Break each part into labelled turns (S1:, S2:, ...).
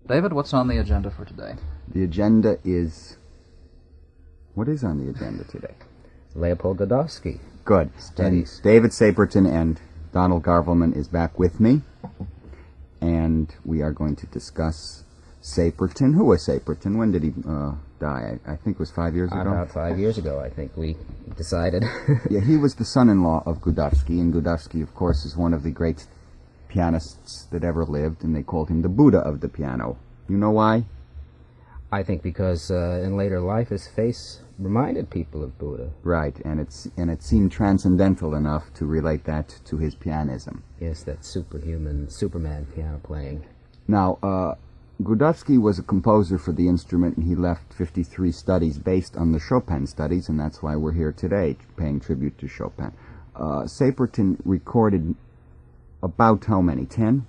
S1: David, what's on the agenda for today?
S2: The agenda is... What is on the agenda today?
S3: Leopold Godowsky.
S2: Good.
S3: Studies.
S2: And David Saperton and Donald Garvelmann is back with me, and we are going to discuss Saperton. Who was Saperton? When did he die? I think it was 5 years ago.
S3: About 5 years ago, I think we decided.
S2: Yeah, he was the son-in-law of Godowsky, and Godowsky, of course, is one of the great pianists that ever lived, and they called him the Buddha of the piano. You know why?
S3: I think because in later life his face reminded people of Buddha.
S2: Right, and it seemed transcendental enough to relate that to his pianism.
S3: Yes, that superhuman, Superman piano playing.
S2: Now, Godowsky was a composer for the instrument, and he left 53 studies based on the Chopin studies, and that's why we're here today, paying tribute to Chopin. Saperton recorded about how many? 10?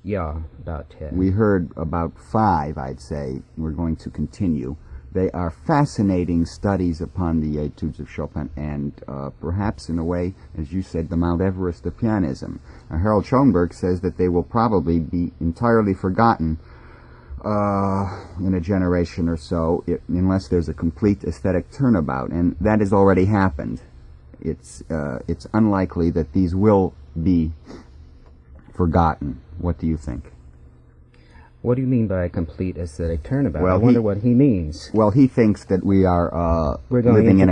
S3: Yeah, about 10.
S2: We heard about 5, I'd say. We're going to continue. They are fascinating studies upon the etudes of Chopin, and perhaps, in a way, as you said, the Mount Everest of pianism. Harold Schoenberg says that they will probably be entirely forgotten in a generation or so, unless there's a complete aesthetic turnabout, and that has already happened. It's unlikely that these will be forgotten. What do you think?
S3: What do you mean by a complete aesthetic turnabout?
S2: Well,
S3: I wonder what he means.
S2: Well, he thinks that we are living in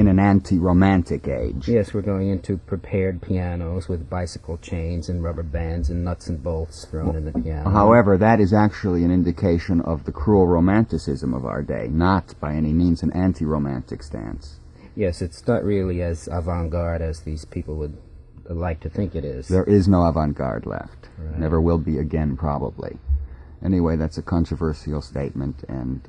S2: an anti-romantic age.
S3: Yes, we're going into prepared pianos with bicycle chains and rubber bands and nuts and bolts thrown in the piano.
S2: However, that is actually an indication of the cruel romanticism of our day, not by any means an anti-romantic stance.
S3: Yes, it's not really as avant-garde as these people would like to think it is.
S2: There is no avant-garde left.
S3: Right.
S2: Never will be again, probably. Anyway, that's a controversial statement, and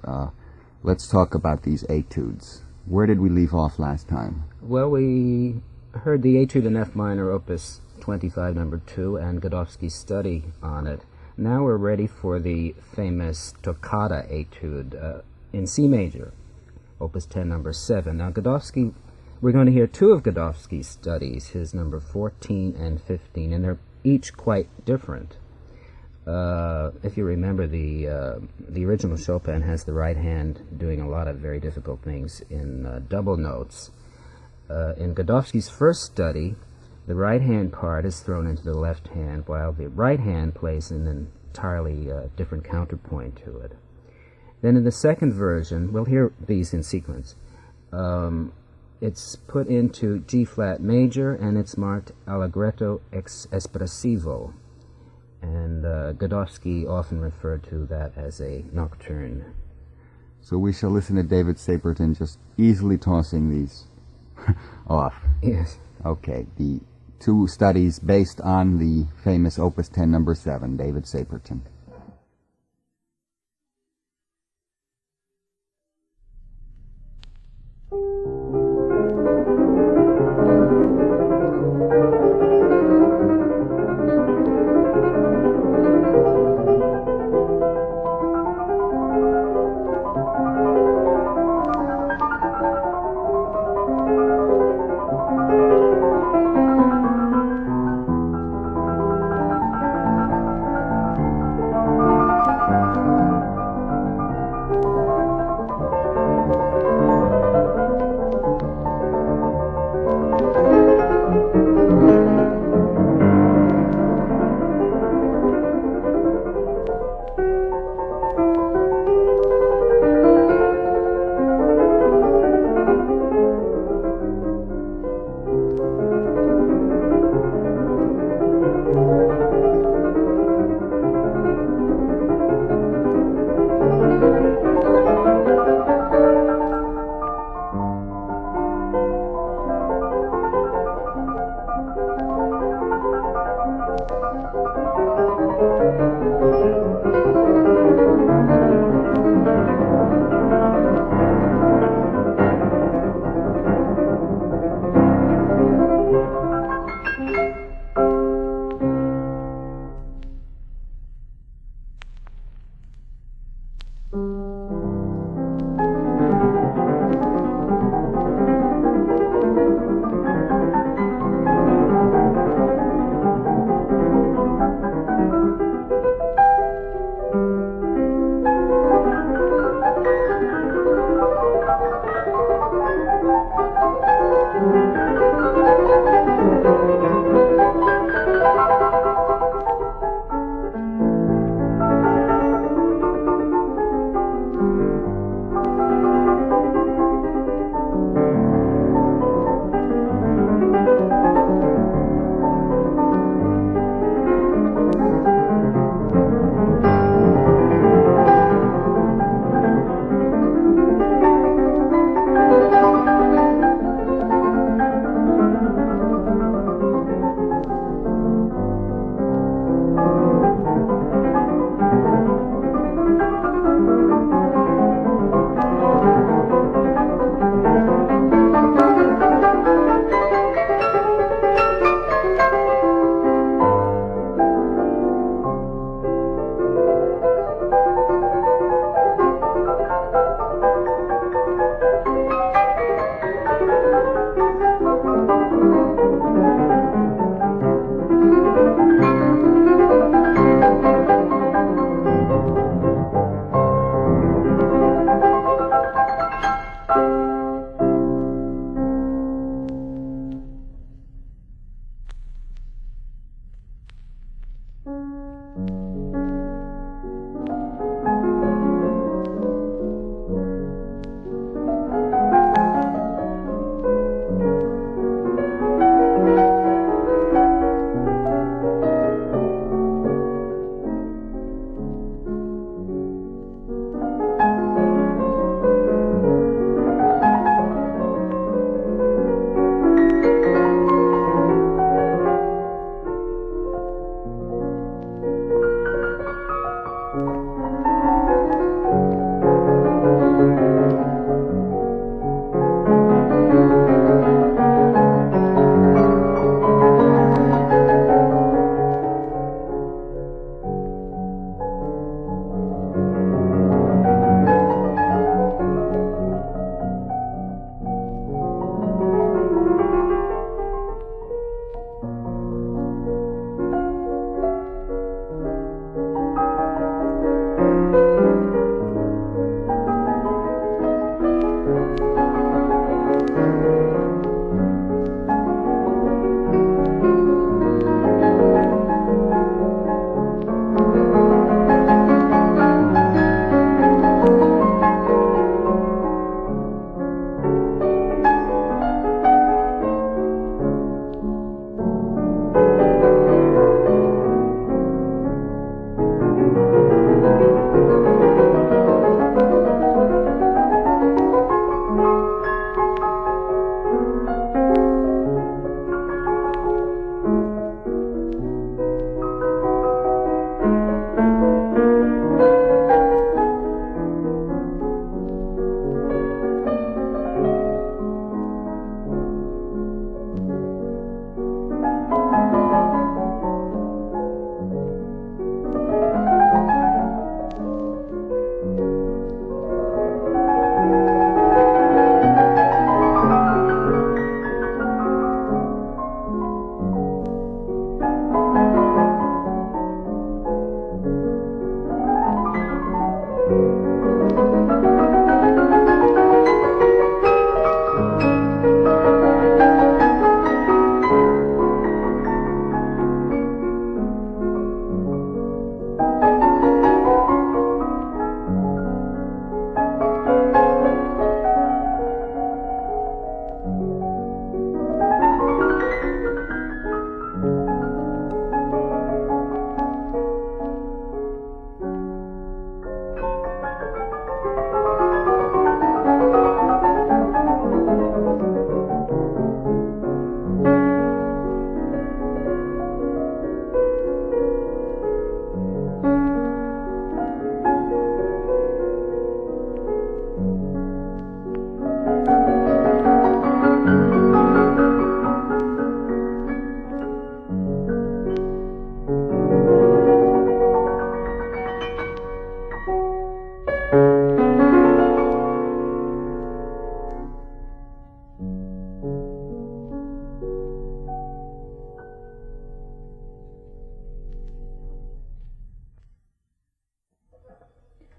S2: let's talk about these etudes. Where did we leave off last time?
S3: Well, we heard the Etude in F minor, Opus 25, number 2, and Godowsky's study on it. Now we're ready for the famous Toccata Etude in C major, Opus 10, number 7. Now, Godowsky, we're going to hear 2 of Godowsky's studies, his number 14 and 15, and they're each quite different. If you remember, the original Chopin has the right hand doing a lot of very difficult things in double notes. In Godowsky's first study, the right hand part is thrown into the left hand, while the right hand plays an entirely different counterpoint to it. Then in the second version, we'll hear these in sequence. It's put into G-flat major, and it's marked Allegretto espressivo. And Godowsky often referred to that as a nocturne.
S2: So we shall listen to David Saperton just easily tossing these off.
S3: Yes.
S2: Okay, the 2 studies based on the famous Opus 10, number 7, David Saperton.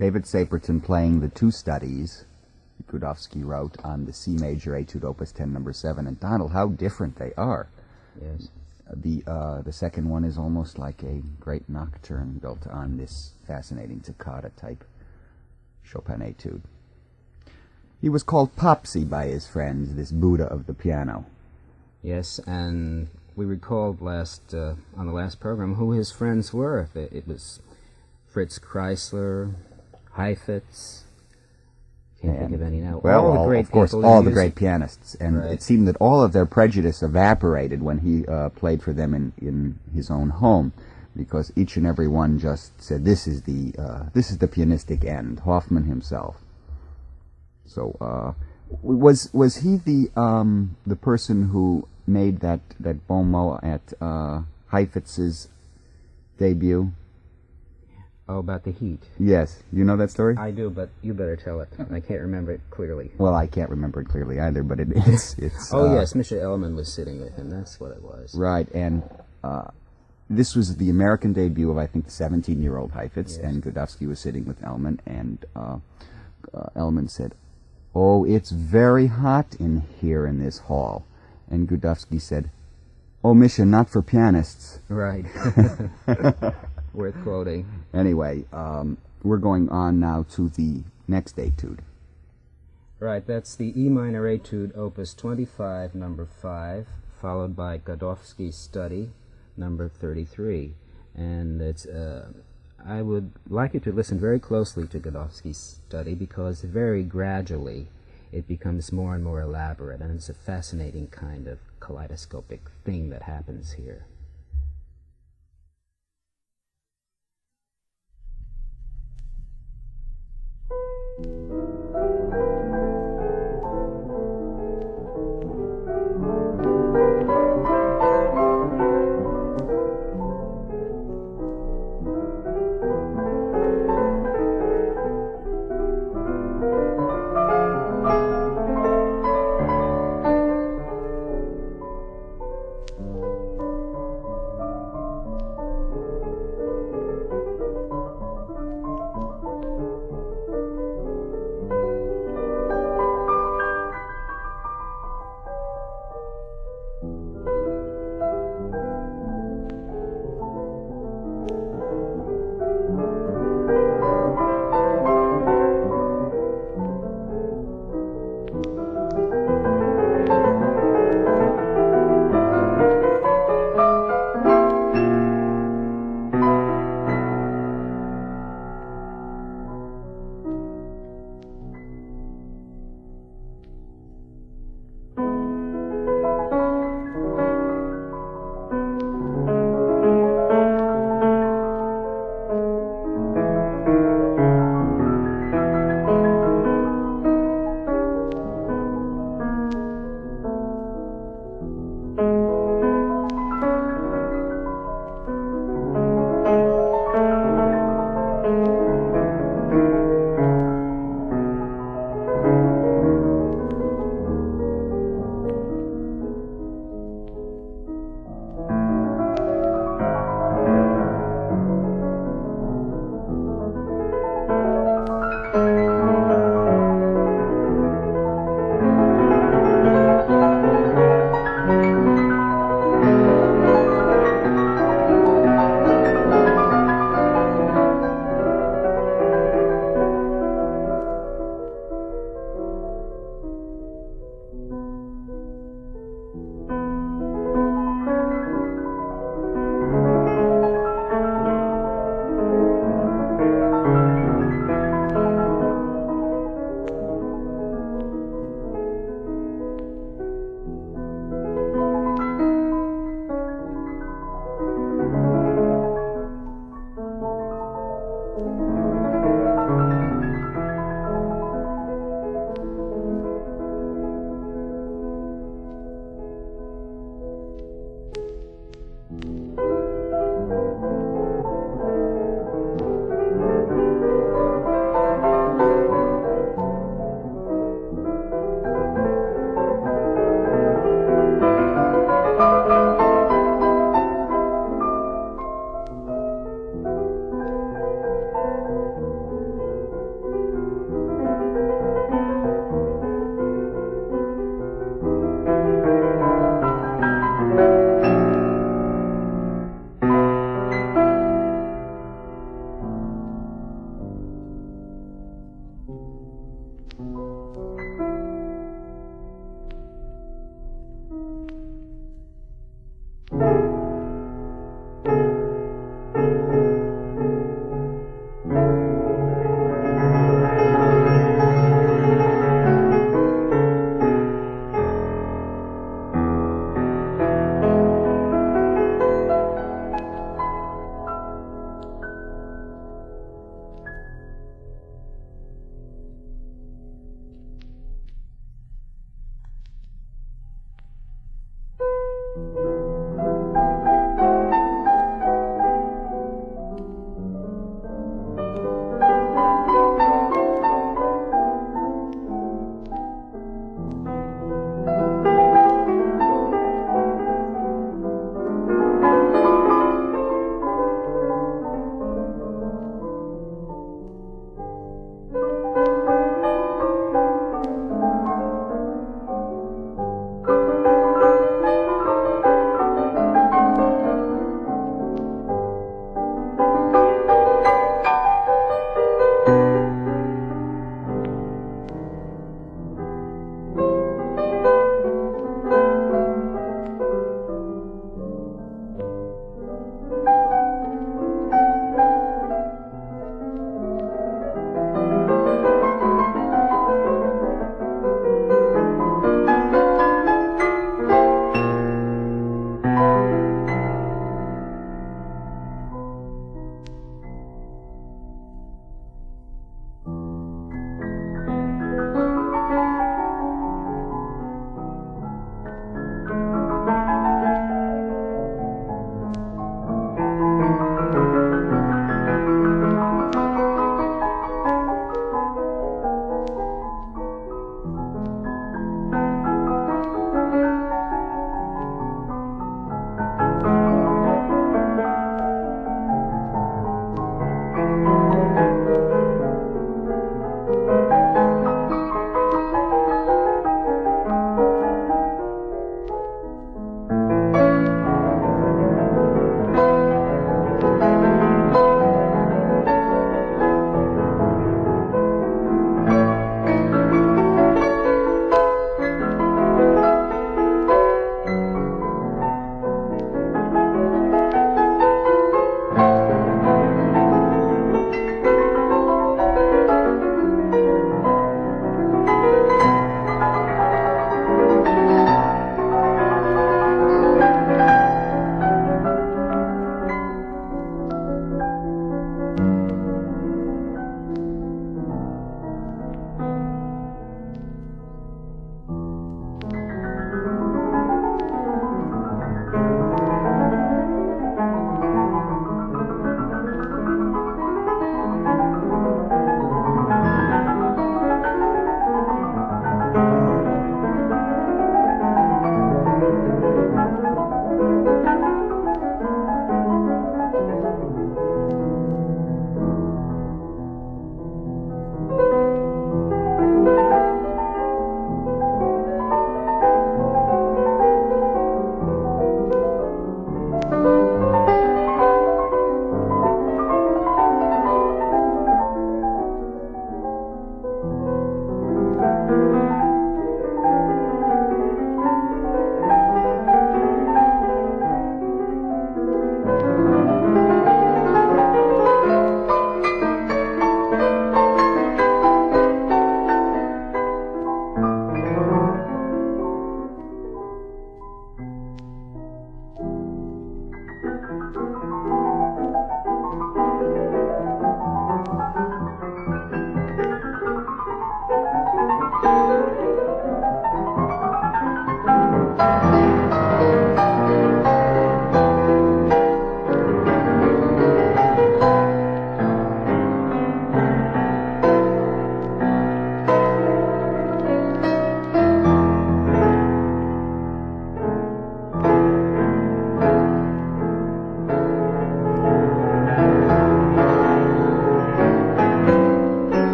S2: David Saperton playing the two studies Godowsky wrote on the C major Etude Opus 10 number 7. And Donald, how different they are.
S3: Yes.
S2: The second one is almost like a great nocturne built on this fascinating toccata type Chopin etude. He was called Popsy by his friends, this Buddha of the piano.
S3: Yes, and we recalled on the last program who his friends were. It was Fritz Kreisler, Heifetz. Can't think of any now.
S2: Well,
S3: all the great
S2: of course,
S3: people
S2: all
S3: in
S2: the
S3: music.
S2: great pianists. And
S3: Right.
S2: it seemed that all of their prejudice evaporated when he played for them in his own home, because each and every one just said, this is the pianistic end, Hoffman himself. So, was he the person who made that bon mot at Heifetz's debut?
S3: Oh, about the heat.
S2: Yes. You know that story?
S3: I do, but you better tell it. I can't remember it clearly.
S2: Well, I can't remember it clearly either, but it's
S3: Oh, yes, Mr. Elman was sitting with him. That's what it was.
S2: right. And this was the American debut of, I think, the 17-year-old Heifetz,
S3: Yes.
S2: and Godowsky was sitting with Elman, and Elman said, "Oh, it's very hot in here in this hall." And Godowsky said, "Oh, Misha, not for pianists."
S3: Right. Worth quoting.
S2: Anyway, we're going on now to the next etude.
S3: Right, that's the E minor etude, opus 25, number 5, followed by Godowsky's study, number 33. And it's, I would like you to listen very closely to Godowsky's study, because very gradually it becomes more and more elaborate, and it's a fascinating kind of kaleidoscopic thing that happens here.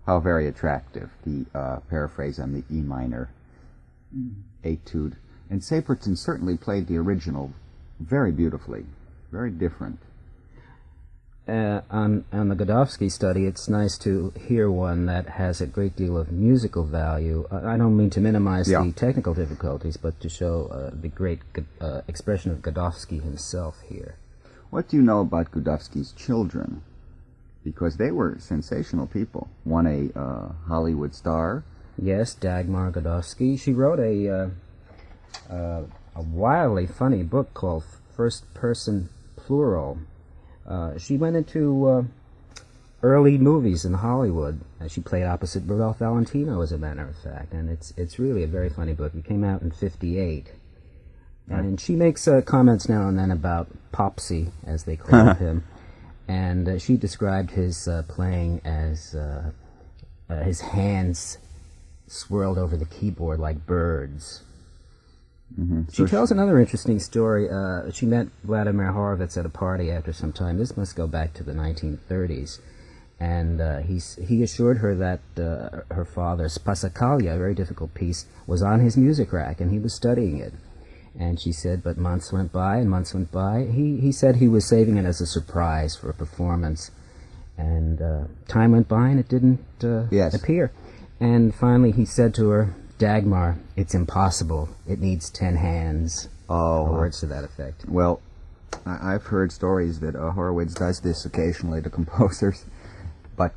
S2: How very attractive, the paraphrase on the E minor etude. And Saperton certainly played the original very beautifully, very different.
S3: On the Godowsky study, it's nice to hear one that has a great deal of musical value. I don't mean to minimize the technical difficulties, but to show the great expression of Godowsky himself here.
S2: What do you know about Godowsky's children? Because they were sensational people. One a Hollywood star.
S3: Yes, Dagmar Godowsky. She wrote a wildly funny book called First Person Plural. She went into early movies in Hollywood. She played opposite Rudolph Valentino, as a matter of fact, and it's really a very funny book. It came out in '58, and she makes comments now and then about Popsy, as they call him, and she described his playing as his hands swirled over the keyboard like birds. Mm-hmm. She tells another interesting story. She met Vladimir Horowitz at a party after some time. This must go back to the 1930s. And he assured her that her father's Passacaglia, a very difficult piece, was on his music rack, and he was studying it. And she said, but months went by and months went by. He said he was saving it as a surprise for a performance. And time went by and it didn't appear. And finally he said to her, Dagmar, it's impossible. It needs 10 hands.
S2: Oh.
S3: Words to that effect.
S2: Well, I've heard stories that Horowitz does this occasionally to composers, but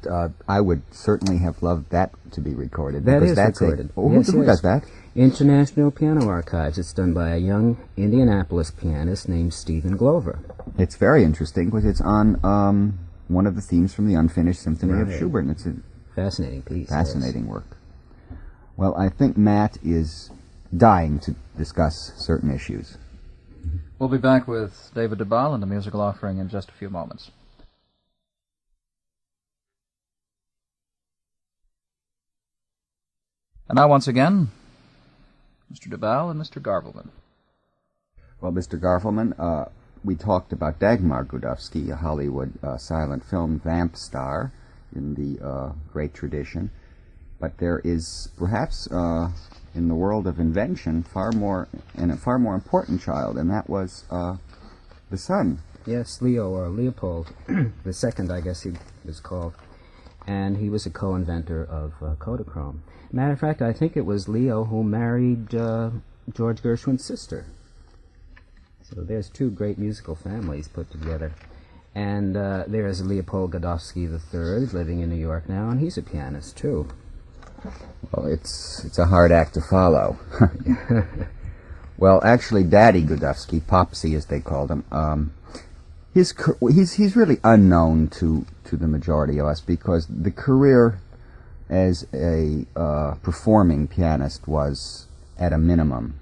S2: I would certainly have loved that to be recorded.
S3: That is recorded.
S2: Who does that?
S3: International Piano Archives. It's done by a young Indianapolis pianist named Stephen Glover.
S2: It's very interesting because it's on one of the themes from the Unfinished Symphony of Schubert. And it's a
S3: fascinating piece.
S2: Fascinating work. Well, I think Matt is dying to discuss certain issues.
S1: We'll be back with David Dubal and the musical offering in just a few moments. And now, once again, Mr. Dubal and Mr. Garvelmann.
S2: Well, Mr. Garvelmann, we talked about Dagmar Godowsky, a Hollywood silent film vamp star in the great tradition. But there is perhaps in the world of invention a far more important child, and that was the son.
S3: Yes, Leo, or Leopold the second, I guess he was called, and he was a co-inventor of Kodachrome. Matter of fact, I think it was Leo who married George Gershwin's sister. So there's two great musical families put together. And there's Leopold Godowsky III, living in New York now, and he's a pianist too.
S2: Well, it's a hard act to follow. Well, actually, Daddy Godowsky, Popsy as they called him, he's really unknown to the majority of us because the career as a performing pianist was at a minimum,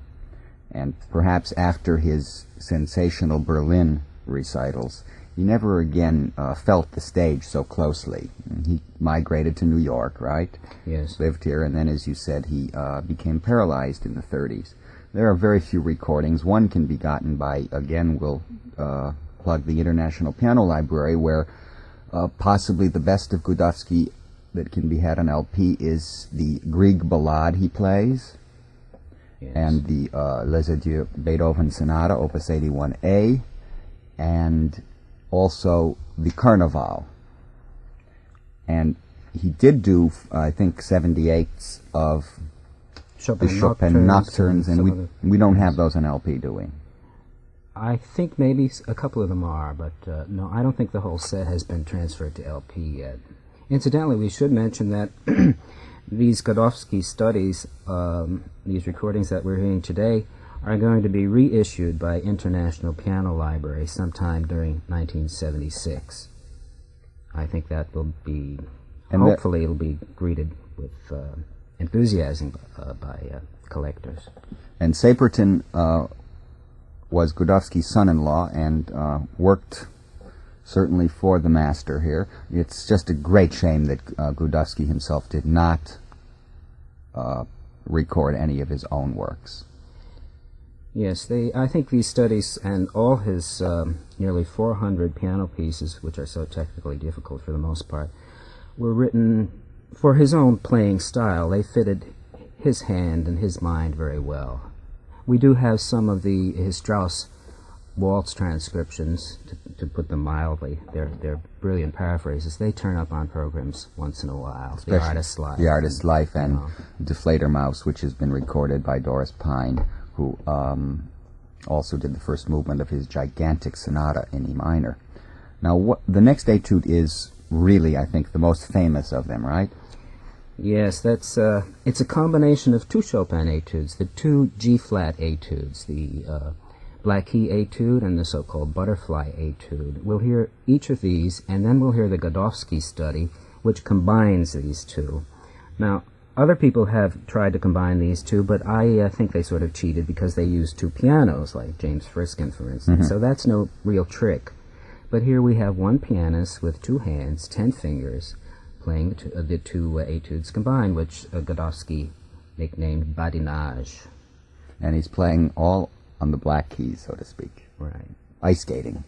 S2: and perhaps after his sensational Berlin recitals, he never again felt the stage so closely. He migrated to New York, right?
S3: Yes.
S2: Lived here, and then, as you said, he became paralyzed in the 30s. There are very few recordings. One can be gotten by, again, we'll plug the International Piano Library, where possibly the best of Godowsky that can be had on LP is the Grieg Ballade he plays, yes, and the Les Adieux Beethoven Sonata, Opus 81A, and also the Carnival. And he did do, I think, 78s of the Chopin Nocturnes, and we don't have those on LP, do we?
S3: I think maybe a couple of them are, but no, I don't think the whole set has been transferred to LP yet. Incidentally, we should mention that these Godowsky studies, these recordings that we're hearing today, are going to be reissued by International Piano Library sometime during 1976. I think that will be, and hopefully it'll be greeted with enthusiasm by collectors.
S2: And Saperton was Godowsky's son-in-law and worked certainly for the master here. It's just a great shame that Godowsky himself did not record any of his own works.
S3: Yes, I think these studies and all his nearly 400 piano pieces, which are so technically difficult for the most part, were written for his own playing style, they fitted his hand and his mind very well. We do have some of his Strauss waltz transcriptions, to put them mildly. They're brilliant paraphrases. They turn up on programs once in a while.
S2: Especially
S3: The Artist's Life.
S2: The Artist's Life and Deflator Mouse, which has been recorded by Doris Pine, who also did the first movement of his gigantic sonata in E minor. Now, the next etude is really, I think, the most famous of them, right?
S3: Yes, it's a combination of two Chopin etudes, the two G-flat etudes, the Black Key etude and the so-called Butterfly etude. We'll hear each of these, and then we'll hear the Godowsky study, which combines these two. Now, other people have tried to combine these two, but I think they sort of cheated because they used two pianos, like James Friskin, for instance. So that's no real trick. But here we have one pianist with two hands, 10 fingers, playing the two etudes combined, which Godowsky nicknamed badinage.
S2: And he's playing all on the black keys, so to speak.
S3: Right.
S2: Ice skating.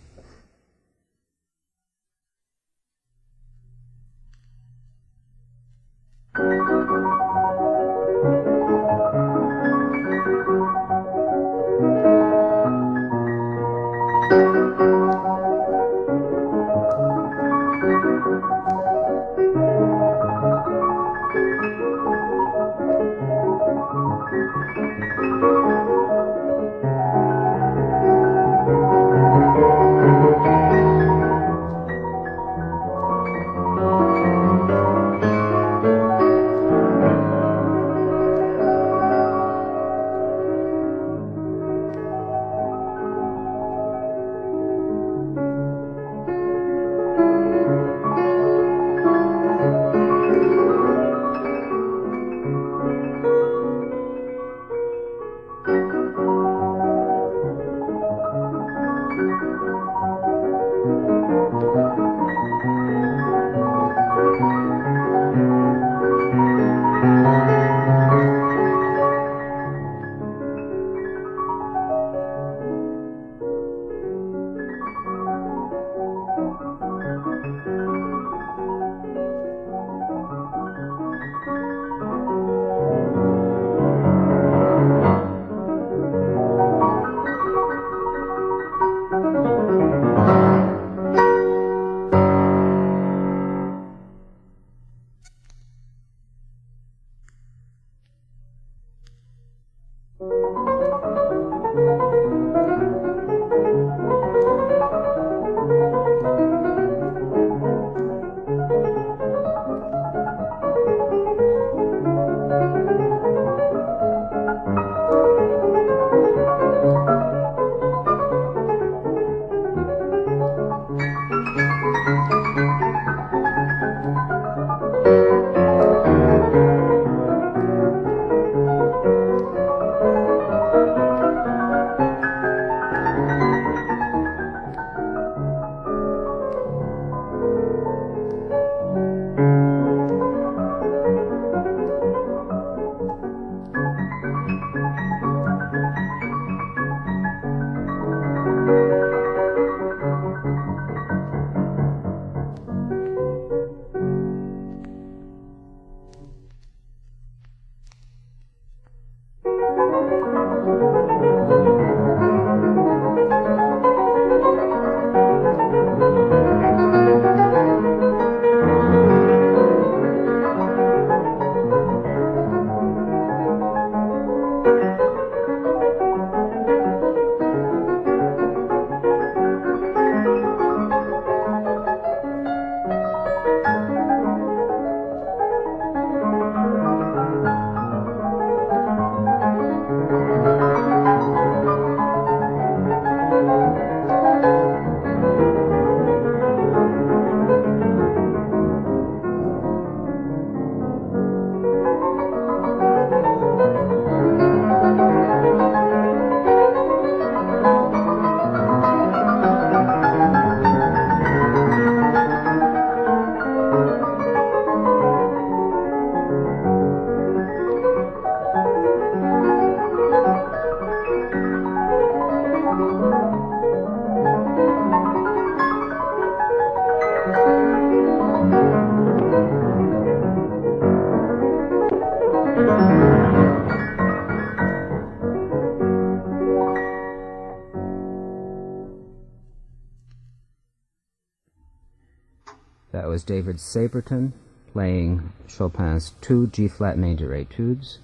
S3: That was David Saberton playing Chopin's 2 G-flat major etudes,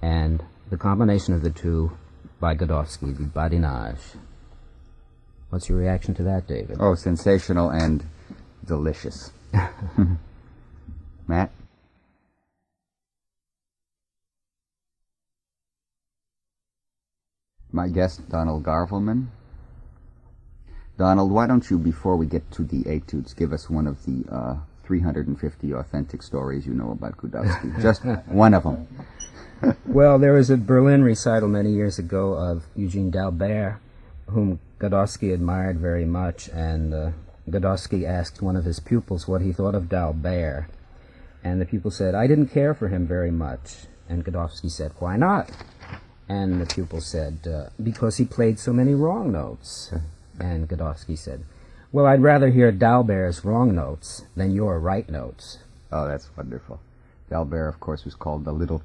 S3: and the combination of the two by Godowsky, the Badinage. What's your reaction to that, David?
S2: Oh, sensational and delicious. Matt? My guest, Donald Garvelmann. Donald, why don't you, before we get to the etudes, give us one of the 350 authentic stories you know about Godowsky. Just one of them.
S3: Well, there was a Berlin recital many years ago of Eugene Dalbert, whom Godowsky admired very much, and Godowsky asked one of his pupils what he thought of Dalbert, and the pupil said, "I didn't care for him very much." And Godowsky said, "Why not?" And the pupil said, "Because he played so many wrong notes." And Godowsky said, "Well, I'd rather hear Dalbert's wrong notes than your right notes."
S2: Oh, that's wonderful. Dalbert, of course, was called the little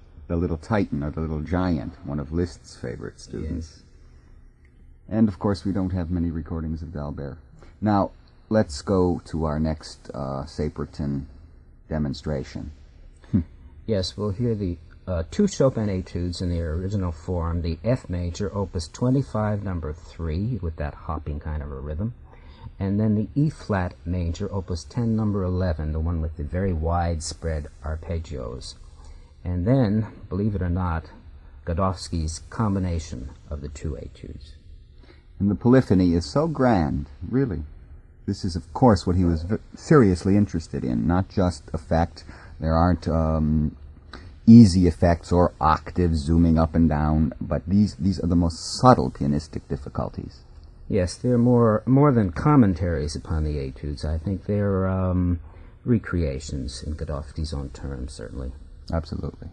S2: Titan, or the little giant, one of Liszt's favorite students.
S3: Yes.
S2: And, of course, we don't have many recordings of Dalbert. Now, let's go to our next Saperton demonstration.
S3: Yes, we'll hear the 2 Chopin etudes in their original form, the F major, opus 25, number 3, with that hopping kind of a rhythm, and then the E-flat major, opus 10, number 11, the one with the very widespread arpeggios. And then, believe it or not, Godowsky's combination of the 2 etudes.
S2: And the polyphony is so grand, really. This is, of course, what he was seriously interested in, not just effect. There aren't easy effects or octaves zooming up and down, but these are the most subtle pianistic difficulties.
S3: Yes, they're more than commentaries upon the etudes. I think they're recreations in Godowsky's own terms, certainly.
S2: Absolutely.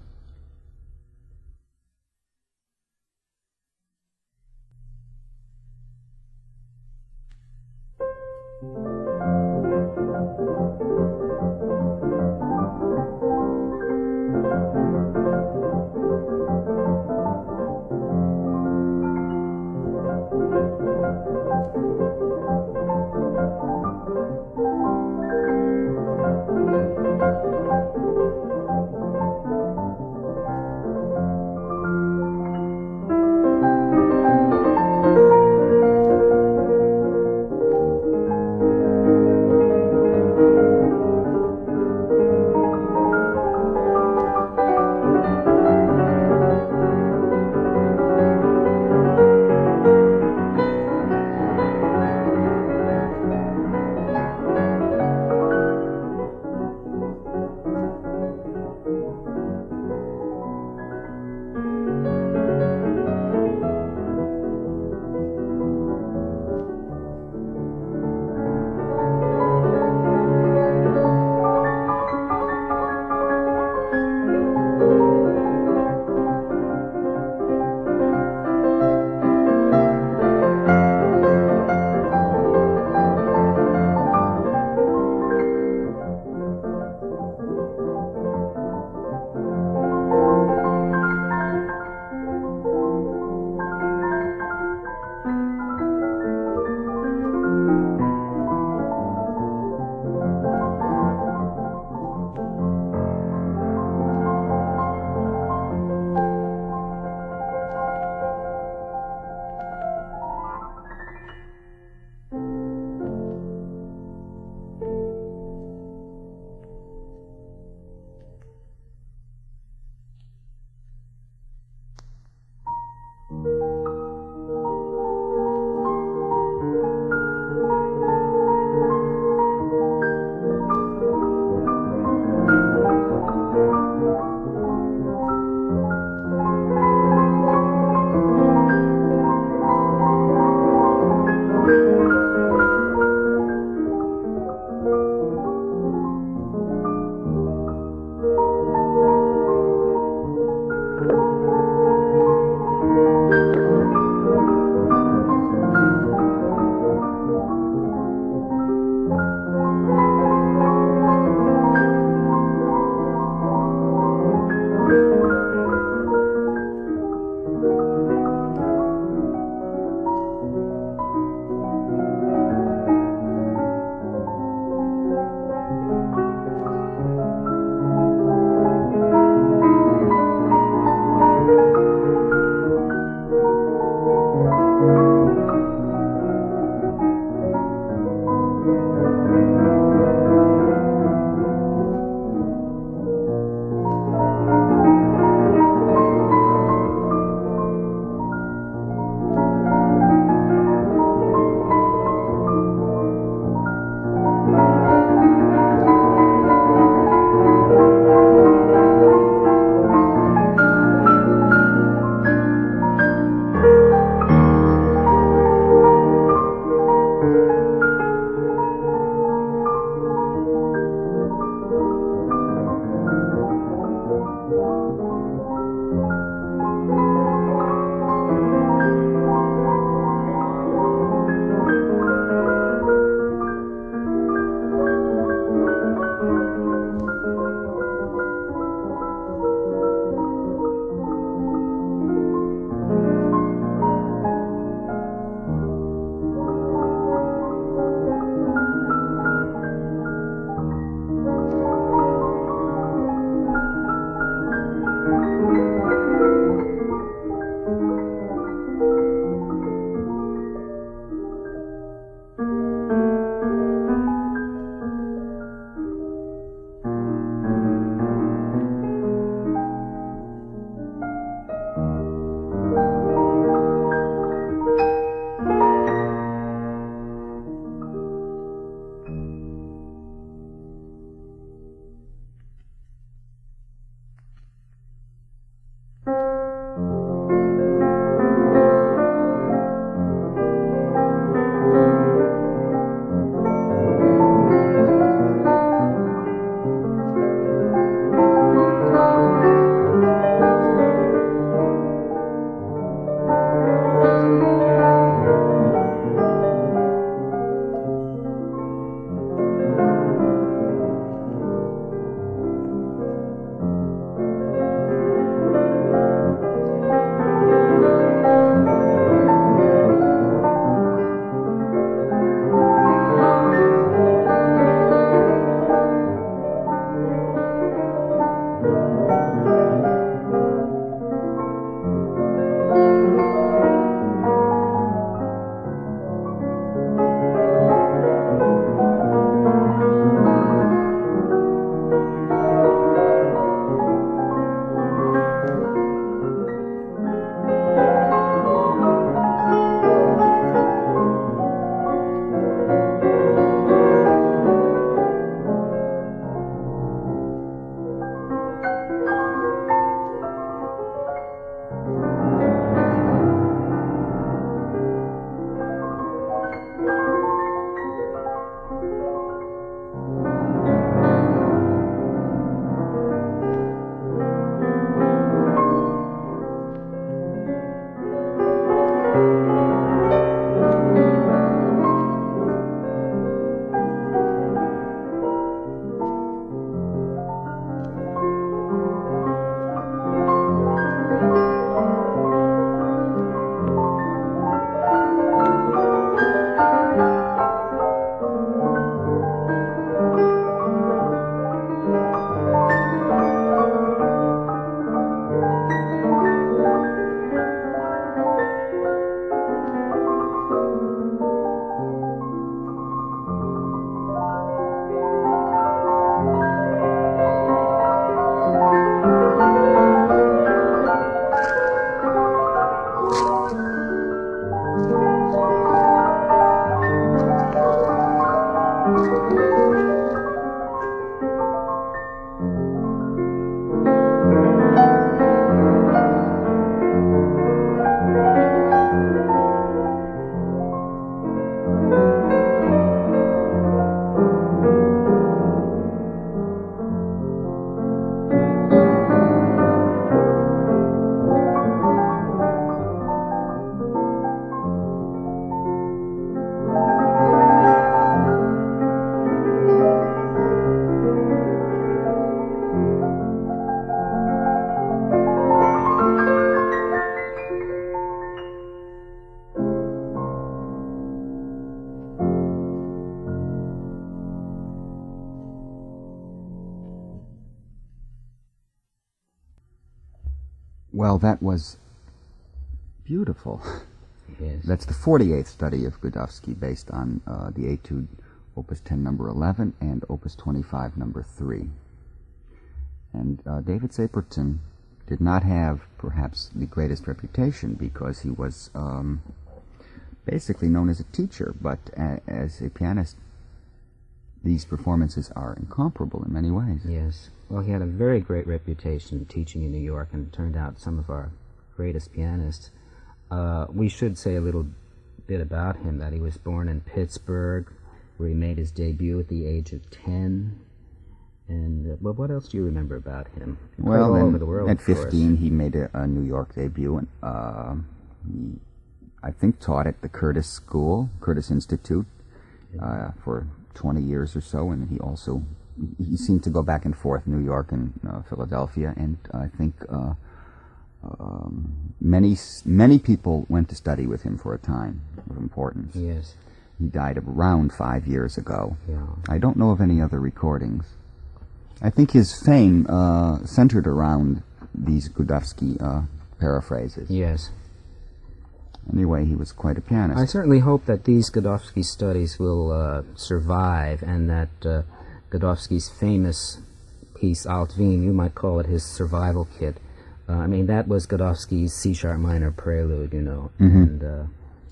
S2: Well, that was beautiful.
S3: Yes.
S2: That's the 48th study of Godowsky, based on the Etude Opus 10 number 11 and Opus 25 number 3. And David Saperton did not have perhaps the greatest reputation because he was basically known as a teacher, but as a pianist, these performances are incomparable in many ways.
S3: Yes. Well, he had a very great reputation teaching in New York, and turned out some of our greatest pianists. We should say a little bit about him, that he was born in Pittsburgh, where he made his debut at the age of 10. And, well, what else do you remember about him? He played all over the world,
S2: at 15, he made a New York debut, and he, I think, taught at the Curtis School, Curtis Institute, for 20 years or so, and he seemed to go back and forth, New York and Philadelphia, and I think many people went to study with him for a time of importance.
S3: Yes.
S2: He died around 5 years ago.
S3: Yeah.
S2: I don't know of any other recordings. I think his fame centered around these Godowsky paraphrases.
S3: Yes.
S2: Anyway, he was quite a pianist.
S3: I certainly hope that these Godowsky studies will survive, and that Godowsky's famous piece, Alt Wien, you might call it his survival kit. I mean, that was Godowsky's C-sharp minor prelude, you know, and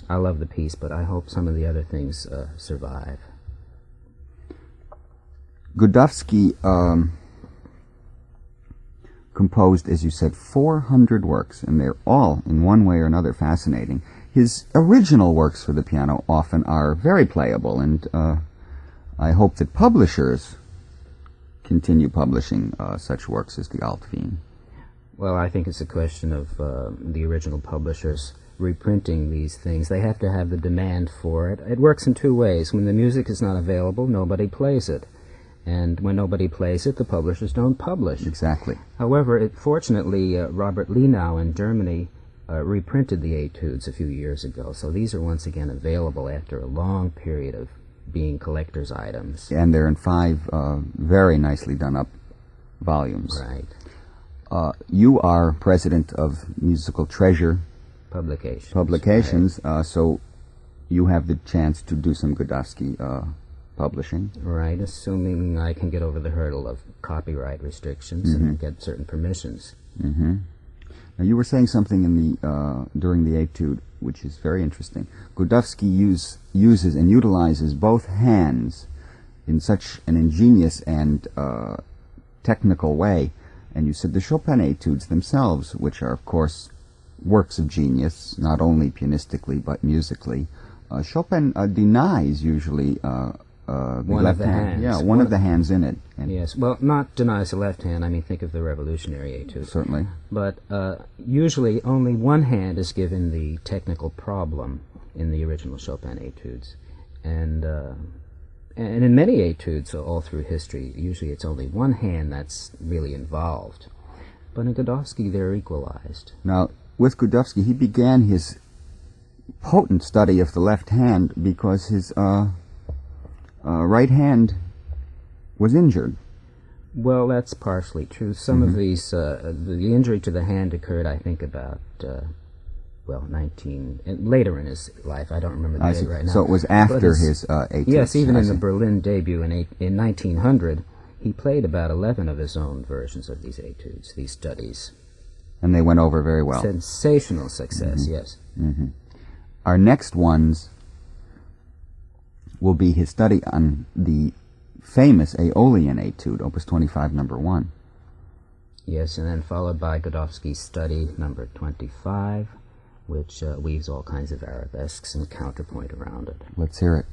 S3: I love the piece, but I hope some of the other things survive.
S2: Godowsky composed, as you said, 400 works, and they're all, in one way or another, fascinating. His original works for the piano often are very playable, and I hope that publishers continue publishing such works as the Alt Wien.
S3: Well, I think it's a question of the original publishers reprinting these things. They have to have the demand for it. It works in two ways. When the music is not available, nobody plays it. And when nobody plays it, the publishers don't publish.
S2: Exactly.
S3: However, fortunately, Robert Lienau in Germany reprinted the Etudes a few years ago, so these are once again available after a long period of being collector's items.
S2: And they're in 5 very nicely done-up volumes.
S3: Right.
S2: You are president of Musical Treasure
S3: Publications.
S2: Right. So you have the chance to do some Godowsky publishing.
S3: Right, assuming I can get over the hurdle of copyright restrictions and get certain permissions.
S2: Now, you were saying something in the during the Etude, which is very interesting. Godowsky uses and utilizes both hands in such an ingenious and technical way. And you said the Chopin Etudes themselves, which are, of course, works of genius, not only pianistically but musically, Chopin denies usually
S3: one of the hands.
S2: Yeah, one of the hands in it. And
S3: yes, well, not denies the left hand. I mean, think of the Revolutionary Etude.
S2: certainly.
S3: But usually only one hand is given the technical problem in the original Chopin Etudes. And in many Etudes all through history, usually it's only one hand that's really involved. But in Godowsky, they're equalized.
S2: Now, with Godowsky, he began his potent study of the left hand because his right hand was injured.
S3: Well, that's partially true. Some of these, the injury to the hand occurred, I think, about, later in his life. I don't remember the date right now.
S2: So it was after his Etudes.
S3: Yes, even in the Berlin debut in 1900, he played about 11 of his own versions of these Etudes, these studies.
S2: And they went over very well.
S3: Sensational success, yes.
S2: Our next ones will be his study on the famous Aeolian Etude, Opus 25, number 1.
S3: Yes, and then followed by Godowsky's study number 25, which weaves all kinds of arabesques and counterpoint around it.
S2: Let's hear it.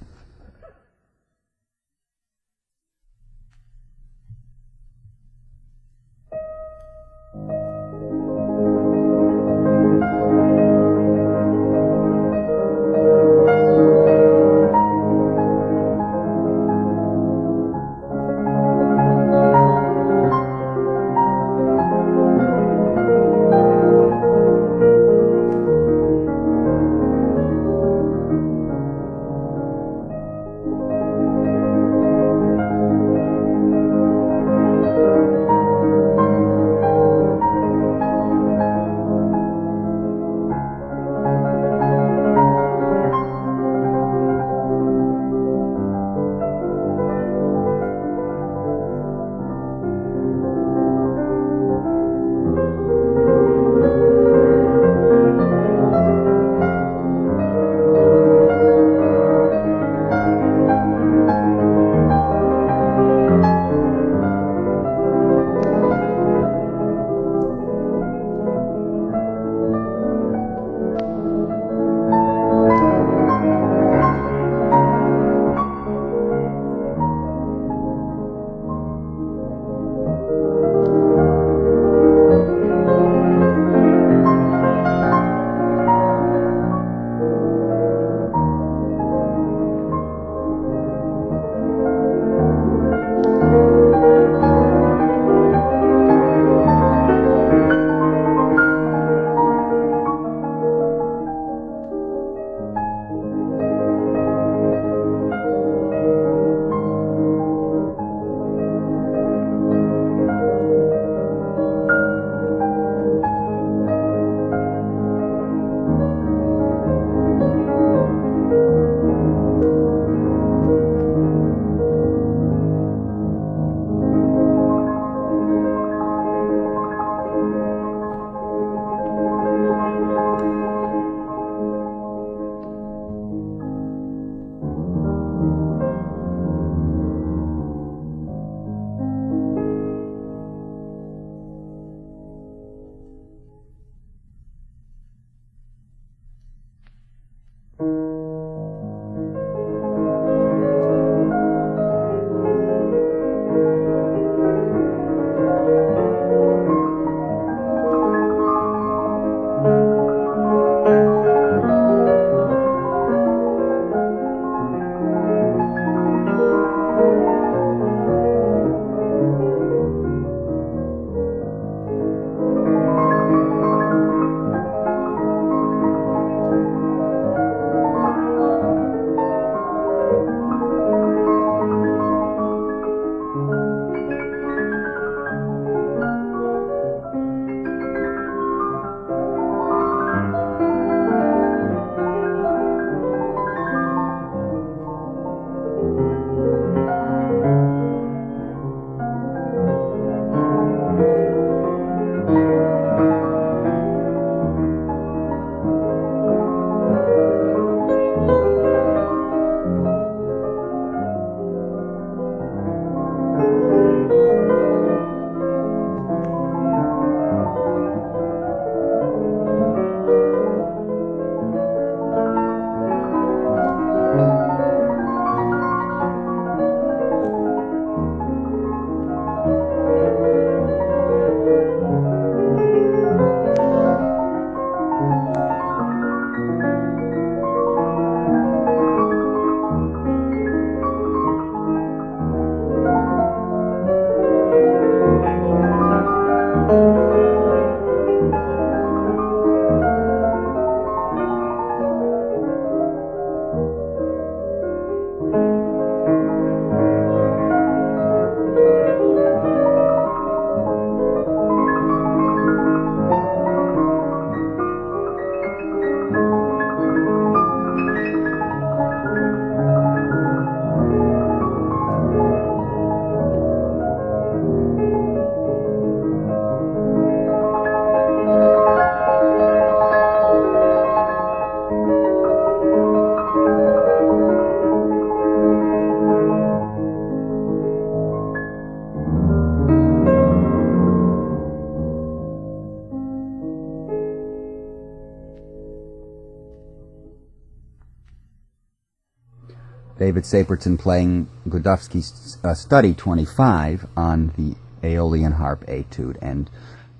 S2: David Saperton playing Godowsky's Study 25 on the Aeolian Harp Etude. And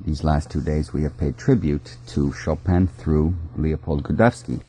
S2: these last 2 days we have paid tribute to Chopin through Leopold Godowsky.